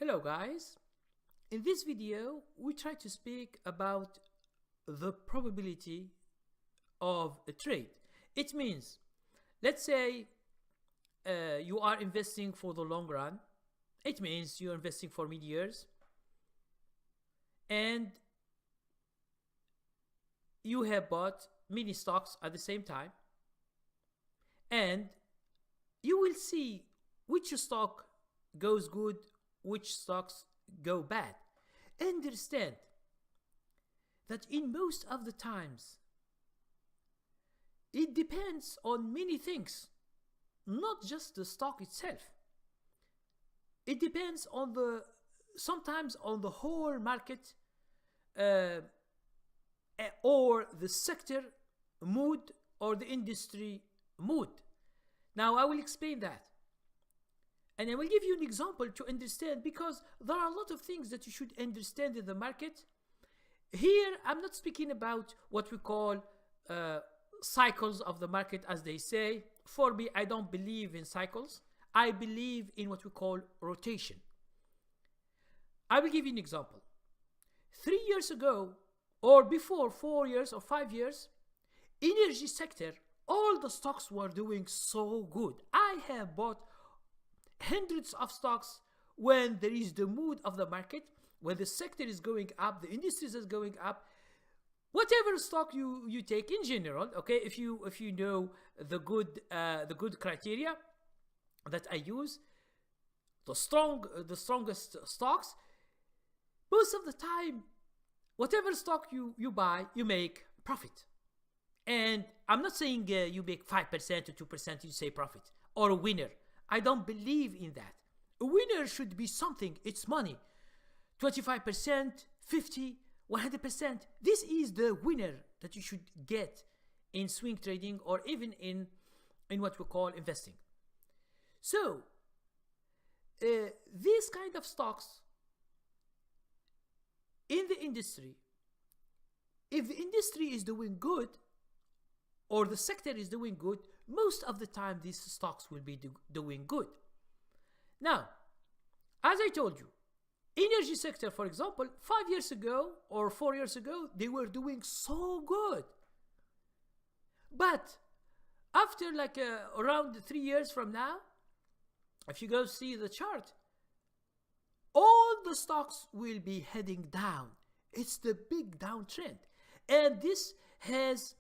Hello guys, in this video we try to speak about the probability of a trade. It means, let's say you are investing for the long run. It means you're investing for many years and you have bought many stocks at the same time, and you will see which stock goes good, which stocks go bad. Understand that in most of the times it depends on many things, not just the stock itself. It depends on sometimes on the whole market or the sector mood or the industry mood. Now I will explain that. And I will give you an example to understand, because there are a lot of things that you should understand in the market. Here, I'm not speaking about what we call cycles of the market, as they say. For me, I don't believe in cycles. I believe in what we call rotation. I will give you an example. 3 years ago, or before 4 years or 5 years, energy sector, all the stocks were doing so good. I have bought hundreds of stocks when there is the mood of the market, when the sector is going up, the industries is going up. Whatever stock you take in general, okay, if you know the good criteria that I use, the strongest stocks, most of the time, whatever stock you buy, you make profit. And I'm not saying you make 5% or 2% you say profit, or a winner. I don't believe in that. A winner should be something, it's money. 25%, 50%, 100%. This is the winner that you should get in swing trading, or even in what we call investing. So, these kind of stocks in the industry, if the industry is doing good, or the sector is doing good, most of the time these stocks will be doing good. Now, as I told you, energy sector, for example, 5 years ago or 4 years ago, they were doing so good. But after around 3 years from now, if you go see the chart, all the stocks will be heading down. It's the big downtrend. And this has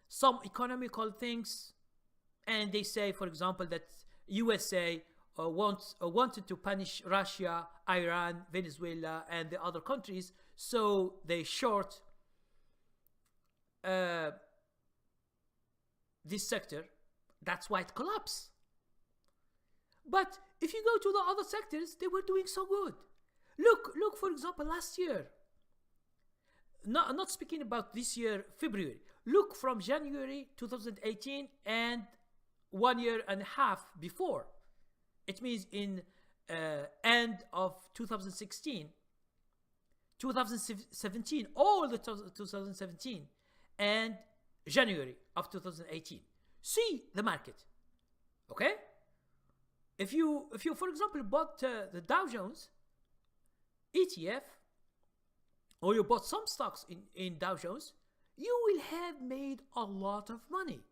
some economical things, and they say, for example, that USA wanted to punish Russia, Iran, Venezuela, and the other countries, so they short this sector. That's why it collapsed. But if you go to the other sectors, they were doing so good. Look, for example, last year. No, I'm not speaking about this year, February. Look from January 2018 and 1 year and a half before. It means in end of 2016, 2017, all the 2017, and January of 2018. See the market, okay? If you for example bought the Dow Jones ETF, or you bought some stocks in Dow Jones, you will have made a lot of money,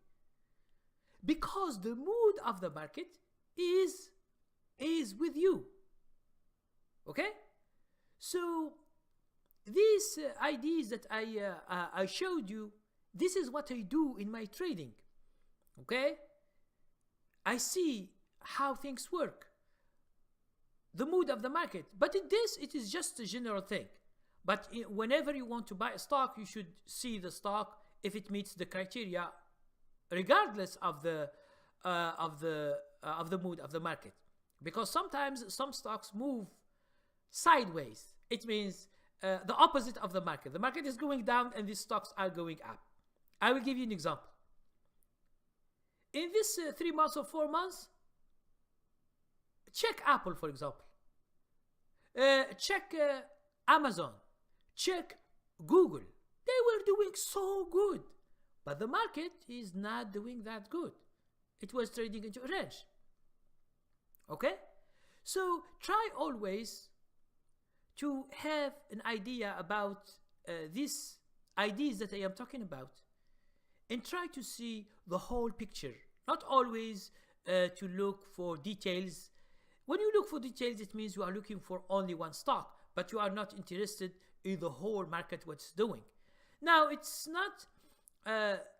because the mood of the market is with you. Okay? So these ideas that I showed you, this is what I do in my trading. Okay? I see how things work, the mood of the market. But in this, it is just a general thing. But whenever you want to buy a stock, you should see the stock if it meets the criteria, regardless of the mood of the market. Because sometimes some stocks move sideways. It means the opposite of the market. The market is going down and these stocks are going up. I will give you an example. In this 3 months or 4 months, check Apple, for example. Check Amazon. Check Google. They were doing so good. But the market is not doing that good. It was trading into a range. Okay? So try always to have an idea about these ideas that I am talking about, and try to see the whole picture, not always to look for details. When you look for details, it means you are looking for only one stock, but you are not interested in the whole market, what's doing. Now, it's not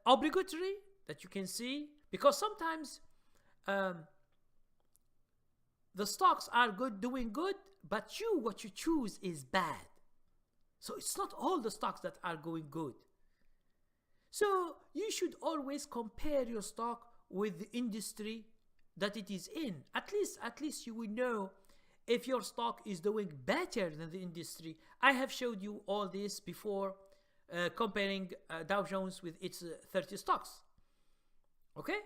obligatory that you can see, because sometimes the stocks are good, doing good, but what you choose is bad. So it's not all the stocks that are going good. So you should always compare your stock with the industry that it is in. At least you will know if your stock is doing better than the industry. I have showed you all this before, comparing Dow Jones with its 30 stocks. Okay?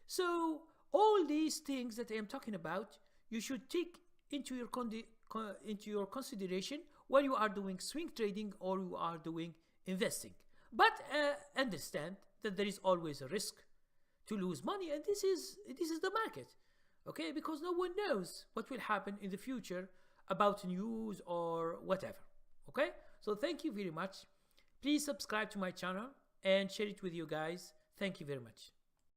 So all these things that I am talking about, you should take into your consideration when you are doing swing trading or you are doing investing. But understand that there is always a risk to lose money, and this is the market, okay? Because no one knows what will happen in the future about news or whatever, okay? So thank you very much. Please subscribe to my channel and share it with you guys. Thank you very much.